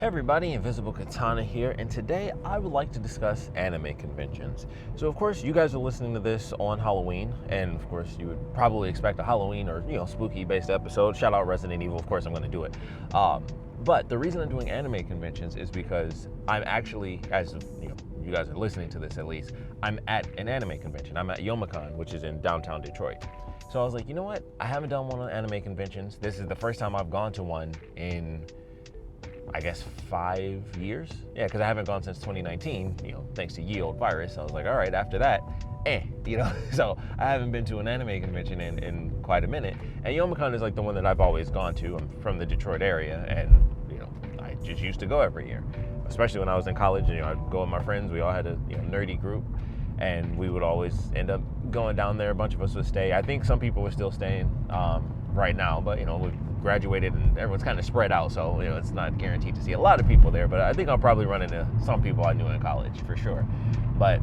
Hey everybody, Invisiblekatana here, and today I would like to discuss anime conventions. So of course you guys are listening to this on Halloween, and of course you would probably expect a Halloween or spooky based episode. Shout out Resident Evil, of course I'm going to do it. But the reason I'm doing anime conventions is because I'm actually, as you guys are listening to this at least, I'm at an anime convention. I'm at Youmacon, which is in downtown Detroit. So I was like, you know what? I haven't done one on anime conventions. This is the first time I've gone to one in I guess 5 years. Yeah, because I haven't gone since 2019, thanks to ye old virus. I was like, all right, after that, so I haven't been to an anime convention in quite a minute. And Youmacon is like the one that I've always gone to. I'm from the Detroit area, and I just used to go every year, especially when I was in college. I'd go with my friends. We all had a nerdy group, and we would always end up going down there. A bunch of us would stay. I think some people were still staying right now, but we graduated and everyone's kind of spread out, so it's not guaranteed to see a lot of people there, but I think I'll probably run into some people I knew in college for sure. But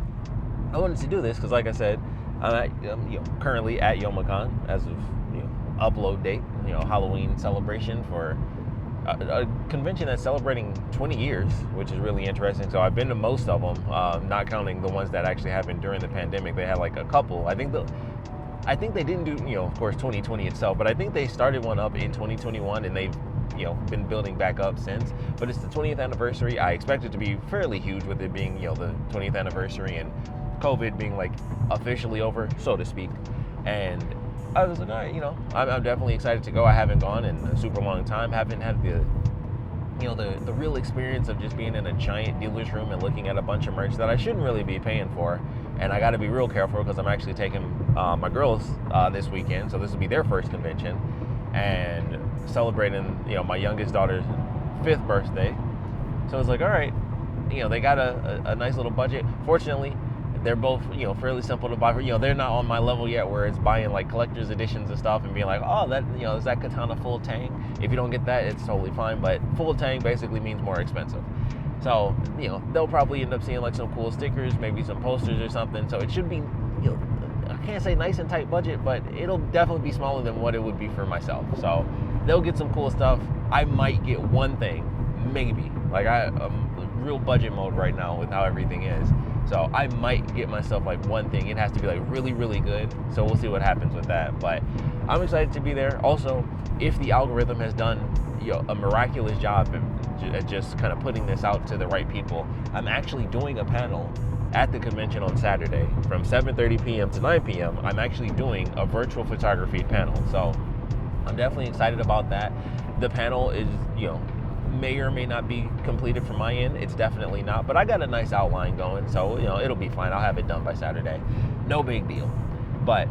I wanted to do this because, like I said, I'm currently at Youmacon as of upload date, Halloween celebration for a convention that's celebrating 20 years, which is really interesting. So I've been to most of them, not counting the ones that actually happened during the pandemic. They had like a couple. I think they didn't do, of course, 2020 itself, but I think they started one up in 2021 and they've, been building back up since. But it's the 20th anniversary. I expect it to be fairly huge with it being, the 20th anniversary and COVID being like officially over, so to speak. And I was like, all right, I'm definitely excited to go. I haven't gone in a super long time. Haven't had the real experience of just being in a giant dealer's room and looking at a bunch of merch that I shouldn't really be paying for. And I got to be real careful because I'm actually taking my girls this weekend, so this will be their first convention, and celebrating my youngest daughter's 5th birthday. So it's like, all right, they got a nice little budget. Fortunately, they're both fairly simple to buy. They're not on my level yet where it's buying like collector's editions and stuff and being like, oh, that is that katana full tang? If you don't get that, it's totally fine, but full tang basically means more expensive. So, they'll probably end up seeing like some cool stickers, maybe some posters or something. So it should be, I can't say nice and tight budget, but it'll definitely be smaller than what it would be for myself. So they'll get some cool stuff. I might get one thing, maybe. Like I'm real budget mode right now with how everything is. So I might get myself like one thing. It has to be like really, really good. So we'll see what happens with that. But I'm excited to be there. Also, if the algorithm has done a miraculous job at just kind of putting this out to the right people, I'm actually doing a panel at the convention on Saturday from 7:30 p.m. to 9 p.m. I'm actually doing a virtual photography panel. So I'm definitely excited about that. The panel is, may or may not be completed from my end. It's definitely not, but I got a nice outline going, so it'll be fine. I'll have it done by Saturday. No big deal, but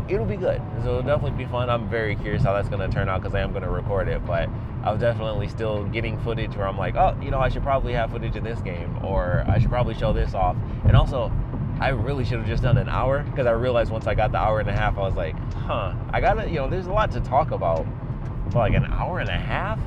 it'll be good. So it'll definitely be fun. I'm very curious how that's going to turn out because I am going to record it, but I was definitely still getting footage where I'm like, oh, I should probably have footage of this game, or I should probably show this off. And also, I really should have just done an hour, because I realized once I got the hour and a half, I was like, I gotta, there's a lot to talk about, but like an hour and a half?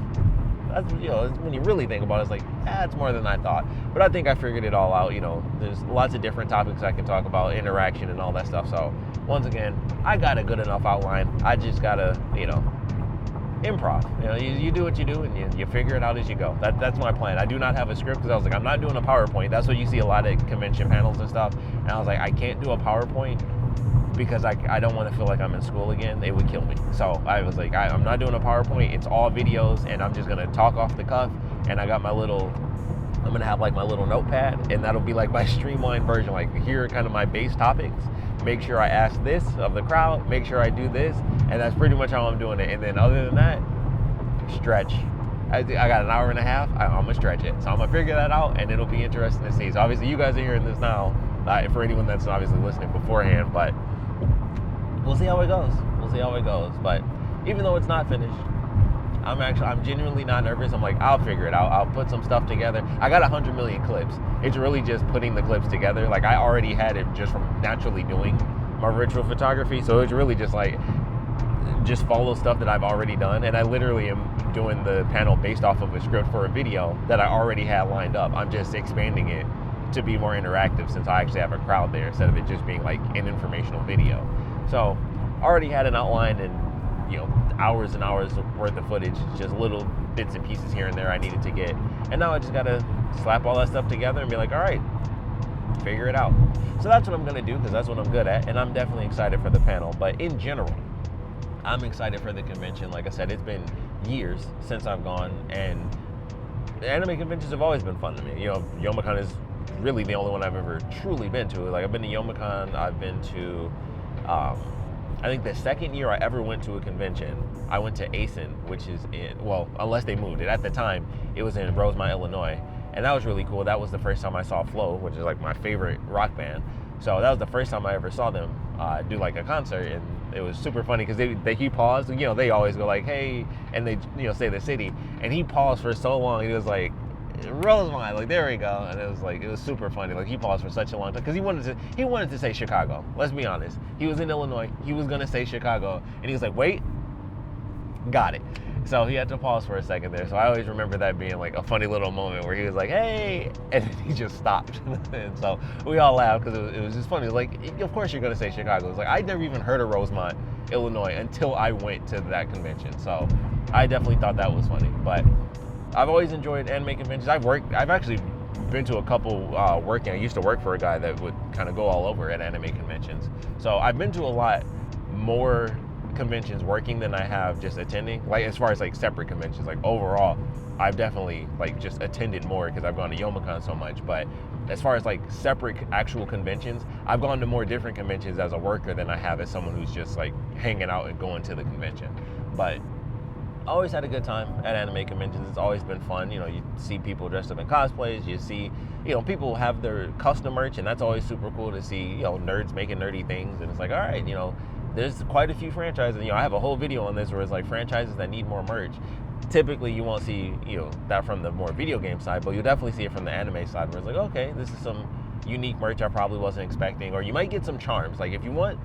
That's, when you really think about it, it's like, it's more than I thought. But I think I figured it all out. There's lots of different topics I can talk about, interaction and all that stuff. So once again, I got a good enough outline. I just gotta, improv. You do what you do and you figure it out as you go. That's my plan. I do not have a script because I was like, I'm not doing a PowerPoint. That's what you see a lot of convention panels and stuff. And I was like, I can't do a PowerPoint because I don't want to feel like I'm in school again. It would kill me. So I was like, I'm not doing a PowerPoint. It's all videos, and I'm just going to talk off the cuff. And I got I'm going to have like my little notepad, and that'll be like my streamlined version. Like, here are kind of my base topics. Make sure I ask this of the crowd. Make sure I do this. And that's pretty much how I'm doing it. And then other than that, stretch. I got an hour and a half. I'm going to stretch it. So I'm going to figure that out, and it'll be interesting to see. So obviously you guys are hearing this now, for anyone that's obviously listening beforehand, but we'll see how it goes. But even though it's not finished, I'm genuinely not nervous. I'm like, I'll figure it out. I'll put some stuff together. I got 100 million clips. It's really just putting the clips together. Like, I already had it just from naturally doing my virtual photography. So it's really just like, just follow stuff that I've already done. And I literally am doing the panel based off of a script for a video that I already had lined up. I'm just expanding it to be more interactive since I actually have a crowd there instead of it just being like an informational video. So I already had an outline, and hours and hours worth of footage, just little bits and pieces here and there I needed to get. And now I just gotta slap all that stuff together and be like, all right, figure it out. So that's what I'm gonna do, because that's what I'm good at, and I'm definitely excited for the panel. But in general, I'm excited for the convention. Like I said, it's been years since I've gone, and anime conventions have always been fun to me. Youmacon is really the only one I've ever truly been to. Like, I've been to Youmacon, I've been to, I think the second year I ever went to a convention, I went to ASIN, which is unless they moved it. At the time, it was in Rosemont, Illinois. And that was really cool. That was the first time I saw Flow, which is like my favorite rock band. So that was the first time I ever saw them do like a concert, and it was super funny because he paused. They always go like, "Hey," and they say the city, and he paused for so long. He was like, "Rosemont," like, there we go, and it was super funny. Like, he paused for such a long time because he wanted to say Chicago. Let's be honest. He was in Illinois. He was gonna say Chicago, and he was like, "Wait, got it." So he had to pause for a second there. So I always remember that being like a funny little moment where he was like, "Hey," and then he just stopped. And so we all laughed because it was just funny. Like, of course you're going to say Chicago. It's like, I'd never even heard of Rosemont, Illinois until I went to that convention. So I definitely thought that was funny. But I've always enjoyed anime conventions. I've actually been to a couple working. I used to work for a guy that would kind of go all over at anime conventions. So I've been to a lot more conventions working than I have just attending. Like, as far as like separate conventions, like overall, I've definitely like just attended more because I've gone to Youmacon so much. But as far as like separate actual conventions, I've gone to more different conventions as a worker than I have as someone who's just like hanging out and going to the convention. But I always had a good time at anime conventions. It's always been fun. You see people dressed up in cosplays. You see, people have their custom merch, and that's always super cool to see, nerds making nerdy things. And it's like, all right, there's quite a few franchises. I have a whole video on this where it's like franchises that need more merch. Typically, you won't see, that from the more video game side, but you'll definitely see it from the anime side, where it's like, okay, this is some unique merch I probably wasn't expecting. Or you might get some charms. Like, if you want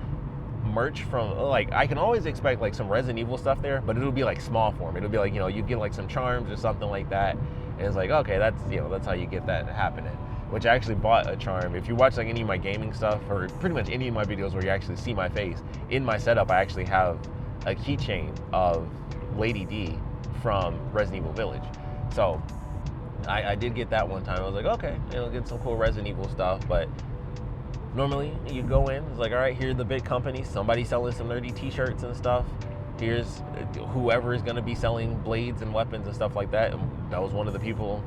merch from, like, I can always expect like some Resident Evil stuff there, but it'll be like small form. It'll be like, you get like some charms or something like that, and it's like, okay, that's how you get that happening. Which I actually bought a charm. If you watch like any of my gaming stuff, or pretty much any of my videos where you actually see my face, in my setup I actually have a keychain of Lady D from Resident Evil Village. So I did get that one time. I was like, okay, get some cool Resident Evil stuff. But normally you go in, it's like, all right, here are the big companies, somebody selling some nerdy t-shirts and stuff. Here's whoever is going to be selling blades and weapons and stuff like that. And that was one of the people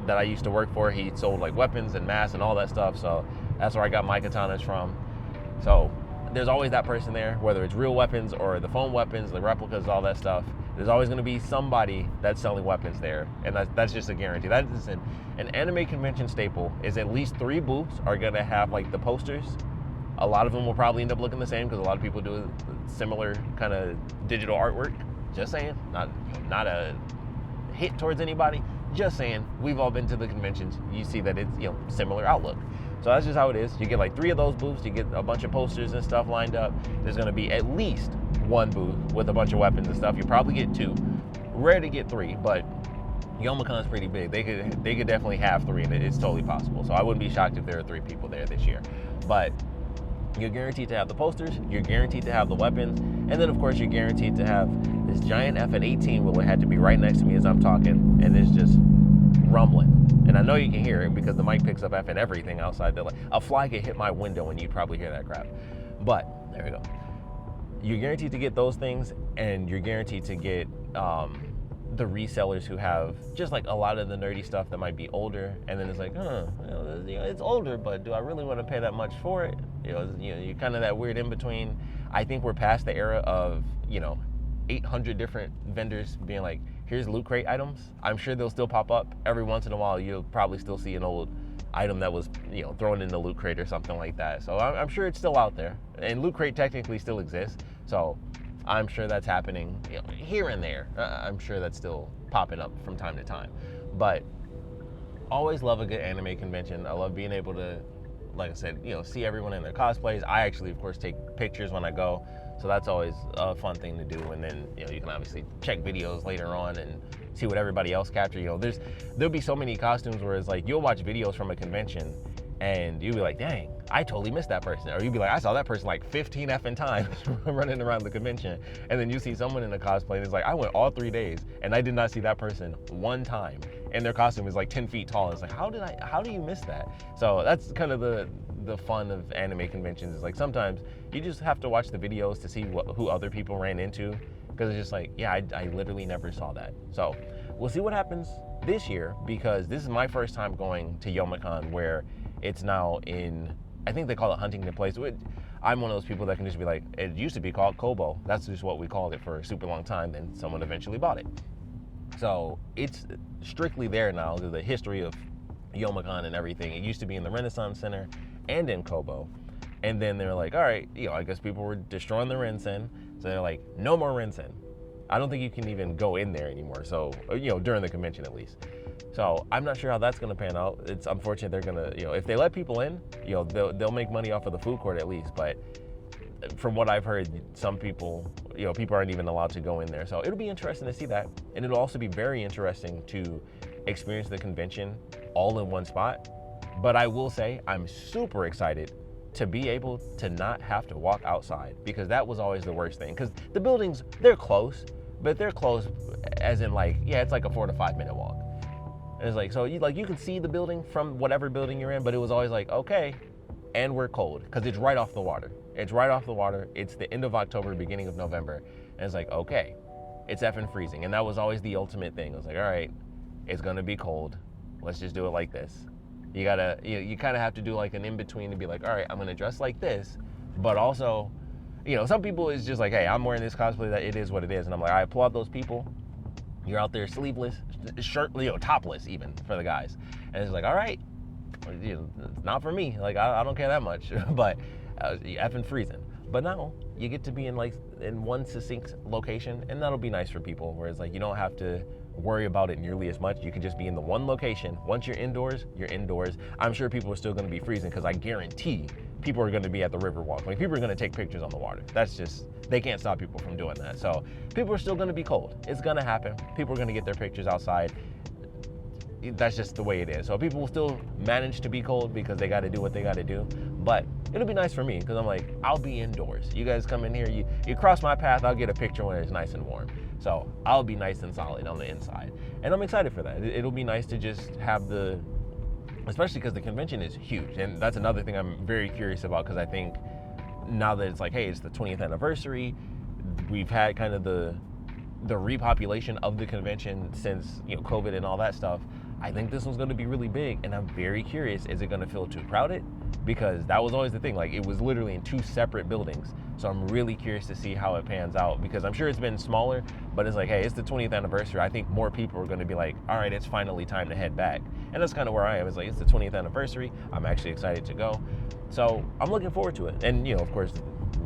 that I used to work for. He sold like weapons and masks and all that stuff, so that's where I got my katanas from. So there's always that person there, whether it's real weapons or the foam weapons, the replicas, all that stuff. There's always going to be somebody that's selling weapons there, and that's just a guarantee. That is an anime convention staple. Is at least 3 booths are going to have like the posters. A lot of them will probably end up looking the same because a lot of people do similar kind of digital artwork. Just saying, not a hit towards anybody. Just saying, we've all been to the conventions. You see that it's similar outlook. So that's just how it is. You get like 3 of those booths. You get a bunch of posters and stuff lined up. There's going to be at least 1 booth with a bunch of weapons and stuff. You probably get 2. Rare to get 3, but Youmacon's pretty big. They could definitely have 3, and it's totally possible. So I wouldn't be shocked if there are 3 people there this year. But you're guaranteed to have the posters, you're guaranteed to have the weapons, and then of course you're guaranteed to have this giant FN18 will had to be right next to me as I'm talking, and it's just rumbling. And I know you can hear it because the mic picks up FN everything outside. Like, a fly could hit my window and you'd probably hear that crap. But there we go. You're guaranteed to get those things, and you're guaranteed to get the resellers who have just like a lot of the nerdy stuff that might be older, and then it's like, it's older, but do I really want to pay that much for it? You're kind of that weird in between. I think we're past the era of 800 different vendors being like, here's loot crate items. I'm sure they'll still pop up every once in a while. You'll probably still see an old item that was thrown in the loot crate or something like that. So I'm sure it's still out there, and loot crate technically still exists. So I'm sure that's happening here and there. I'm sure that's still popping up from time to time. But always love a good anime convention. I love being able to, like I said, see everyone in their cosplays. I actually, of course, take pictures when I go. So that's always a fun thing to do. And then, you can obviously check videos later on and see what everybody else captured. There'll be so many costumes where it's like, you'll watch videos from a convention And you'd be like, dang, I totally missed that person. Or you'd be like, I saw that person like 15 effing times running around the convention. And then you see someone in a cosplay and it's like, I went all 3 days and I did not see that person one time. And their costume is like 10 feet tall. It's like, how do you miss that? So that's kind of the fun of anime conventions. Is like sometimes you just have to watch the videos to see who other people ran into. Because it's just like, yeah, I literally never saw that. So we'll see what happens this year, because this is my first time going to Youmacon, where it's now in, I think they call it Huntington Place. I'm one of those people that can just be like, it used to be called Kobo. That's just what we called it for a super long time. Then someone eventually bought it. So it's strictly there now. The history of Youmacon and everything. It used to be in the Renaissance Center and in Kobo. And then they're like, all right, I guess people were destroying the Rinsen. So they're like, no more Rinsen. I don't think you can even go in there anymore. So, during the convention at least. So I'm not sure how that's going to pan out. It's unfortunate. They're going to, if they let people in, they'll make money off of the food court at least. But from what I've heard, some people, people aren't even allowed to go in there. So it'll be interesting to see that. And it'll also be very interesting to experience the convention all in one spot. But I will say I'm super excited to be able to not have to walk outside, because that was always the worst thing. Because the buildings, they're close, but they're close as in like, yeah, it's like a 4 to 5 minute walk. And it's like, so you can see the building from whatever building you're in, but it was always like, okay, and we're cold, because it's right off the water. It's right off the water. It's the end of October, beginning of November. And it's like, okay, it's effing freezing. And that was always the ultimate thing. It was like, all right, it's gonna be cold. Let's just do it like this. You gotta, you kind of have to do like an in-between to be like, all right, I'm gonna dress like this, but also, some people is just like, hey, I'm wearing this cosplay, that it is what it is. And I'm like, I applaud those people. You're out there sleeveless, shirt, topless even for the guys. And it's like, all right, it's not for me. Like, I don't care that much, but effing freezing. But now you get to be in one succinct location, and that'll be nice for people, where it's like, you don't have to worry about it nearly as much. You can just be in the one location. Once you're indoors, you're indoors. I'm sure people are still going to be freezing, because I guarantee people are going to be at the river walk. Like, people are going to take pictures on the water. That's just, they can't stop people from doing that. So people are still going to be cold. It's going to happen. People are going to get their pictures outside. That's just the way it is. So people will still manage to be cold, because they got to do what they got to do. But it'll be nice for me, because I'm like, I'll be indoors. You guys come in here, you cross my path, I'll get a picture when it's nice and warm. So I'll be nice and solid on the inside. And I'm excited for that. It'll be nice to just have especially because the convention is huge. And that's another thing I'm very curious about, because I think now that it's like, hey, it's the 20th anniversary, we've had kind of the repopulation of the convention since, COVID and all that stuff. I think this one's going to be really big, and I'm very curious, is it going to feel too crowded? Because that was always the thing, like, it was literally in 2 separate buildings. So I'm really curious to see how it pans out, because I'm sure it's been smaller, but it's like, hey, it's the 20th anniversary. I think more people are going to be like, all right, it's finally time to head back. And that's kind of where I am. It's like, it's the 20th anniversary. I'm actually excited to go. So I'm looking forward to it. And, of course,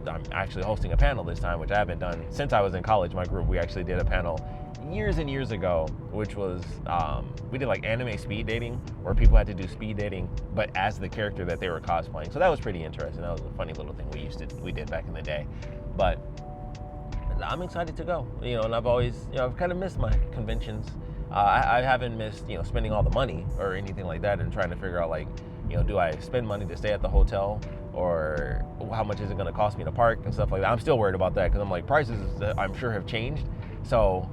I'm actually hosting a panel this time, which I haven't done since I was in college. My group, we actually did a panel years and years ago, which was, we did like anime speed dating, where people had to do speed dating, but as the character that they were cosplaying. So that was pretty interesting. That was a funny little thing we did back in the day. But I'm excited to go, and I've always, I've kind of missed my conventions. I haven't missed, spending all the money or anything like that, and trying to figure out like, do I spend money to stay at the hotel, or how much is it going to cost me to park and stuff like that. I'm still worried about that, because I'm like, prices I'm sure have changed. So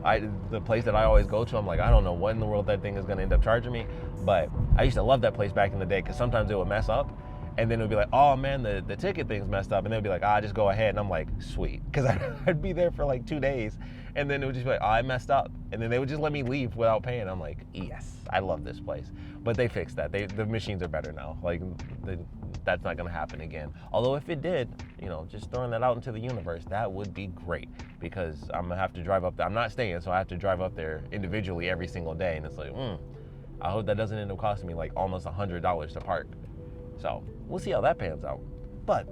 the place that I always go to, I'm like, I don't know what in the world that thing is going to end up charging me. But I used to love that place back in the day, because sometimes it would mess up, and then it would be like, oh man, the ticket thing's messed up, and they'd be like, just go ahead. And I'm like, sweet, because I'd be there for like 2 days, and then it would just be like, I messed up, and then they would just let me leave without paying. I'm like, yes, I love this place. But they fixed that. The machines are better now. Like, that's not going to happen again. Although if it did, just throwing that out into the universe, that would be great, because I'm going to have to drive up there. I'm not staying, so I have to drive up there individually every single day. And it's like, I hope that doesn't end up costing me like almost $100 to park. So we'll see how that pans out. But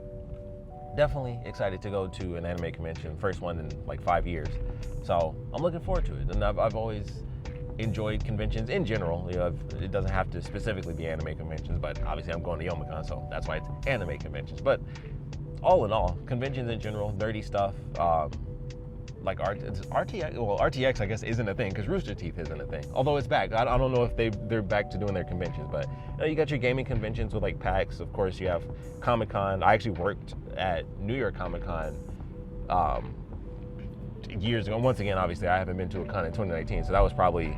definitely excited to go to an anime convention, first one in like 5 years. So I'm looking forward to it. And I've always enjoyed conventions in general. It doesn't have to specifically be anime conventions, but obviously I'm going to Youmacon, so that's why it's anime conventions. But all in all, conventions in general, nerdy stuff, like RTX. Well, RTX I guess isn't a thing because Rooster Teeth isn't a thing. Although it's back. I don't know if they're back to doing their conventions, but you got your gaming conventions with like PAX. Of course, you have Comic-Con. I actually worked at New York Comic-Con years ago. Once again, obviously, I haven't been to a con in 2019, so that was probably,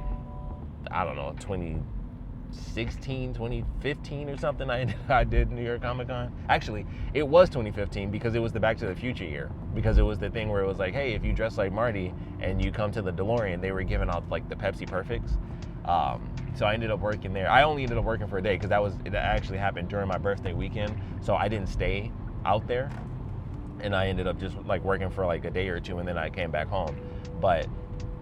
I don't know, 2016, 2015 or something. I did New York Comic Con. Actually, it was 2015 because it was the Back to the Future year. Because it was the thing where it was like, hey, if you dress like Marty and you come to the DeLorean, they were giving out like the Pepsi Perfects. So I ended up working there. I only ended up working for a day because it actually happened during my birthday weekend. So I didn't stay out there, and I ended up just like working for like a day or two, and then I came back home. But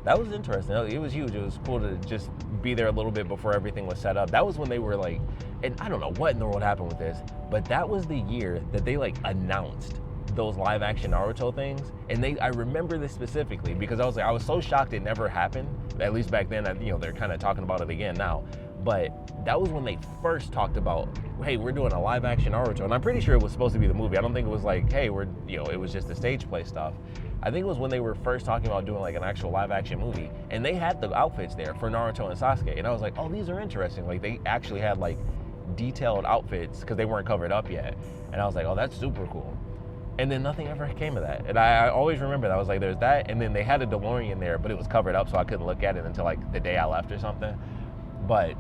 that was interesting. It was huge. It was cool to just be there a little bit before everything was set up. That was when they were like, and I don't know what in the world happened with this, but that was the year that they like announced those live action Naruto things. And I remember this specifically because I was so shocked it never happened. At least back then, they're kind of talking about it again now. But that was when they first talked about, hey, we're doing a live action Naruto. And I'm pretty sure it was supposed to be the movie. I don't think it was like, hey, it was just the stage play stuff. I think it was when they were first talking about doing like an actual live action movie, and they had the outfits there for Naruto and Sasuke. And I was like, oh, these are interesting. Like they actually had like detailed outfits because they weren't covered up yet. And I was like, oh, that's super cool. And then nothing ever came of that. And I always remember that. I was like, there's that. And then they had a DeLorean there, but it was covered up, so I couldn't look at it until like the day I left or something. But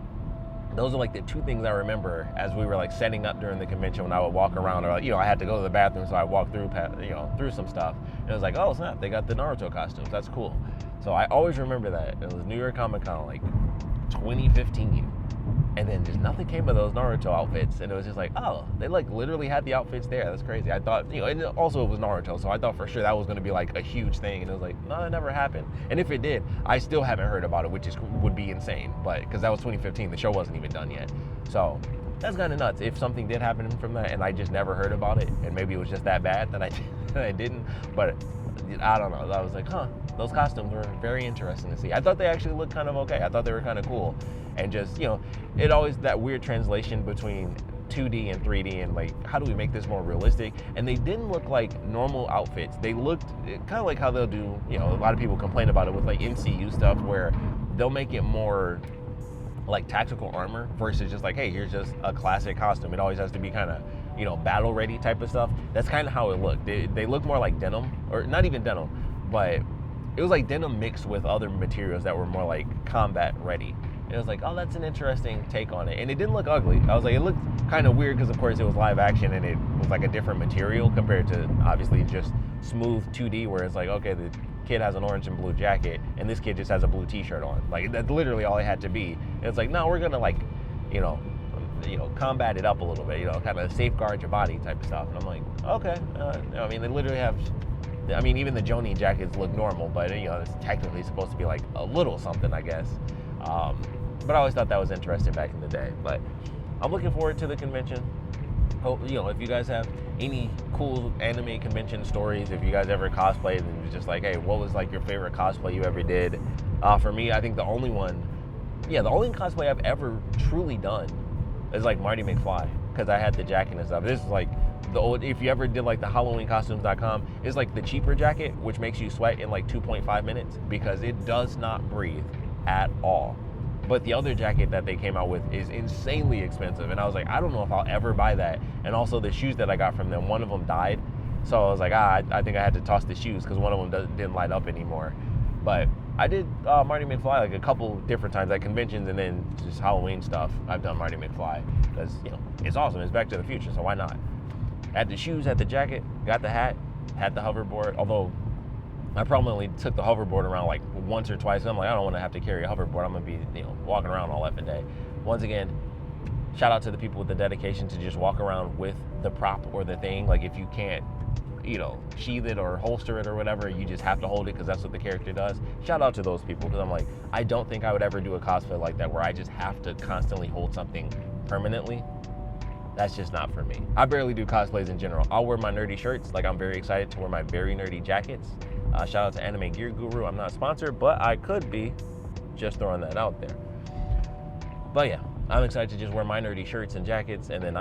those are like the two things I remember as we were like setting up during the convention when I would walk around, or I had to go to the bathroom, so I walked through through some stuff. And it was like, oh snap, they got the Naruto costumes. That's cool. So I always remember that. It was New York Comic Con like 2015. And then just nothing came of those Naruto outfits. And it was just like, oh, they like literally had the outfits there. That's crazy. I thought, and also it was Naruto, so I thought for sure that was going to be like a huge thing. And it was like, no, it never happened. And if it did, I still haven't heard about it, which would be insane. But because that was 2015, the show wasn't even done yet. So that's kind of nuts. If something did happen from that and I just never heard about it, and maybe it was just that bad that I didn't. But I don't know. I was like, those costumes were very interesting to see. I thought they actually looked kind of okay. I thought they were kind of cool. And just, it always that weird translation between 2D and 3D and like, how do we make this more realistic? And they didn't look like normal outfits. They looked kind of like how they'll do, a lot of people complain about it with like MCU stuff where they'll make it more like tactical armor versus just like, hey, here's just a classic costume. It always has to be kind of, battle ready type of stuff. That's kind of how it looked. They look more like denim, or not even denim, but it was like denim mixed with other materials that were more like combat ready. And it was like, oh, that's an interesting take on it. And it didn't look ugly. I was like, it looked kind of weird because, of course, it was live action and it was like a different material compared to, obviously, just smooth 2D where it's like, okay, the kid has an orange and blue jacket and this kid just has a blue t-shirt on. Like, that's literally all it had to be. And it's like, no, we're going to, like, combat it up a little bit, kind of safeguard your body type of stuff. And I'm like, okay. They literally have, even the Jonin jackets look normal, but, it's technically supposed to be like a little something, I guess. But I always thought that was interesting back in the day. But I'm looking forward to the convention. Hope, if you guys have any cool anime convention stories, if you guys ever cosplayed and you're just like, hey, what was like your favorite cosplay you ever did? For me, I think the only cosplay I've ever truly done is like Marty McFly, because I had the jacket and stuff. This is like the old, if you ever did like the HalloweenCostumes.com, it's like the cheaper jacket, which makes you sweat in like 2.5 minutes because it does not breathe at all. But the other jacket that they came out with is insanely expensive, and I was like, I don't know if I'll ever buy that. And also the shoes that I got from them, one of them died, so I was like, I think I had to toss the shoes because one of them didn't light up anymore. But I did Marty McFly like a couple different times at conventions, and then just Halloween stuff. I've done Marty McFly because it's awesome. It's Back to the Future, so why not? Had the shoes, had the jacket, got the hat, had the hoverboard. Although I probably only took the hoverboard around like once or twice. And I'm like, I don't want to have to carry a hoverboard. I'm gonna be, walking around all effing day. Once again, shout out to the people with the dedication to just walk around with the prop or the thing. Like if you can't, sheath it or holster it or whatever, you just have to hold it because that's what the character does. Shout out to those people, because I'm like, I don't think I would ever do a cosplay like that where I just have to constantly hold something permanently. That's just not for me. I barely do cosplays in general. I'll wear my nerdy shirts. Like I'm very excited to wear my very nerdy jackets. Shout out to Anime Gear Guru. I'm not sponsored, but I could be. Just throwing that out there. But yeah, I'm excited to just wear my nerdy shirts and jackets, and then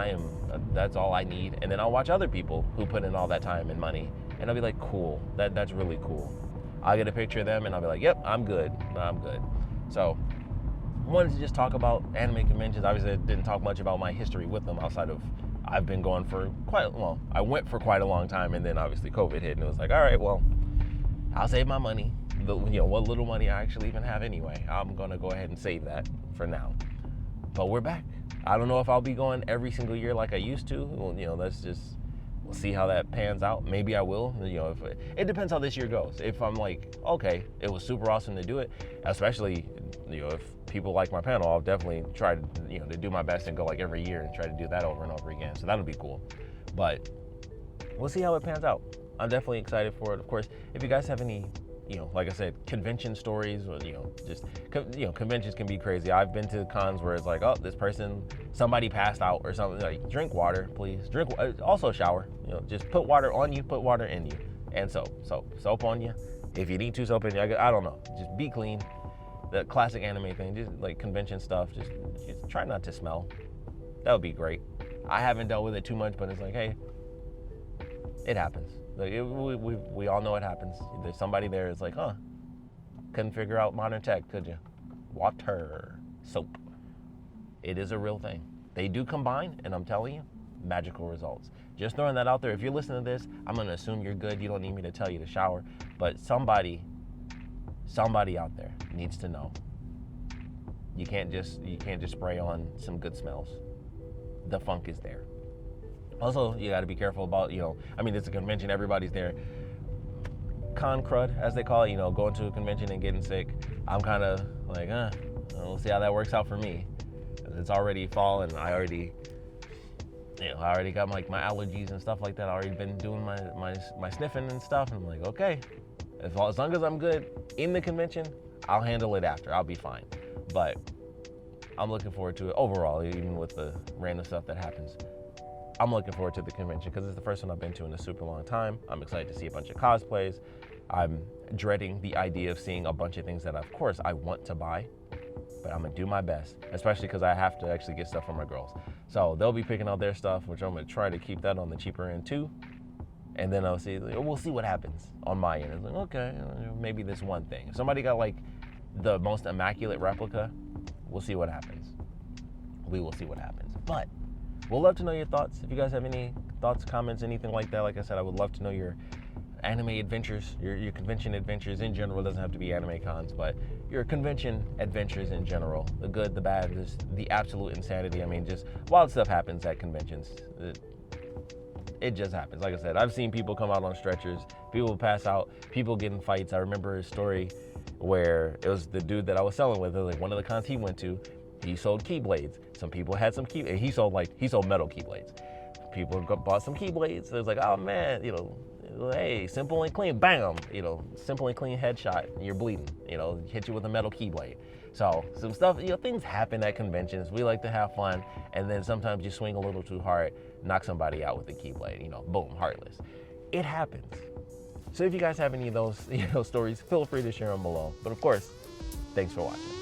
that's all I need. And then I'll watch other people who put in all that time and money, and I'll be like, cool, that's really cool. I'll get a picture of them and I'll be like, yep, I'm good. I'm good. So wanted to just talk about anime conventions. Obviously, I didn't talk much about my history with them outside of I've been going for I went for quite a long time, and then obviously COVID hit, and it was like, all right, well, I'll save my money. What little money I actually even have anyway, I'm gonna go ahead and save that for now. But we're back. I don't know if I'll be going every single year like I used to. Well, we'll see how that pans out. Maybe I will. If it depends how this year goes. If I'm like, okay, it was super awesome to do it, especially if people like my panel, I'll definitely try to do my best and go like every year and try to do that over and over again. So that'll be cool. But we'll see how it pans out. I'm definitely excited for it. Of course, if you guys have any, like I said, convention stories, or conventions can be crazy. I've been to cons where it's like, oh, somebody passed out or something. Like, drink water, please. Also shower. Just put water on you, put water in you, and soap on you. If you need to, soap in you. I don't know. Just be clean. The classic anime thing, just like convention stuff. Just try not to smell. That would be great. I haven't dealt with it too much, but it's like, hey, it happens. Like we all know it happens. There's somebody there. It's like, couldn't figure out modern tech, could you? Water, soap. It is a real thing. They do combine, and I'm telling you, magical results. Just throwing that out there. If you're listening to this, I'm gonna assume you're good. You don't need me to tell you to shower, but somebody out there needs to know. You can't just spray on some good smells. The funk is there. Also, you got to be careful about, it's a convention, everybody's there. Con crud, as they call it, going to a convention and getting sick. I'm kind of like, we'll see how that works out for me. It's already fall, and I already got my allergies and stuff like that. I already been doing my sniffing and stuff, and I'm like, okay, as long as I'm good in the convention, I'll handle it after. I'll be fine. But I'm looking forward to it overall, even with the random stuff that happens. I'm looking forward to the convention because it's the first one I've been to in a super long time. I'm excited to see a bunch of cosplays. I'm dreading the idea of seeing a bunch of things that, of course, I want to buy, but I'm gonna do my best, especially because I have to actually get stuff for my girls. So they'll be picking out their stuff, which I'm gonna try to keep that on the cheaper end too. And then we'll see what happens on my end. It's like, okay, maybe this one thing. If somebody got like the most immaculate replica, we'll see what happens. We will see what happens. But we'll love to know your thoughts. If you guys have any thoughts, comments, anything like that, like I said, I would love to know your anime adventures, your convention adventures in general. It doesn't have to be anime cons, but your convention adventures in general. The good, the bad, just the absolute insanity. Just wild stuff happens at conventions. It just happens. Like I said, I've seen people come out on stretchers, people pass out, people get in fights. I remember a story where it was the dude that I was selling with. It was like one of the cons he went to. He sold keyblades. Some people had some he sold metal keyblades. People bought some keyblades. It was like, oh man, hey, simple and clean, bam, simple and clean headshot, and you're bleeding. Hit you with a metal keyblade. So some stuff, things happen at conventions. We like to have fun, and then sometimes you swing a little too hard, knock somebody out with a keyblade. Boom, heartless. It happens. So if you guys have any of those stories, feel free to share them below. But of course, thanks for watching.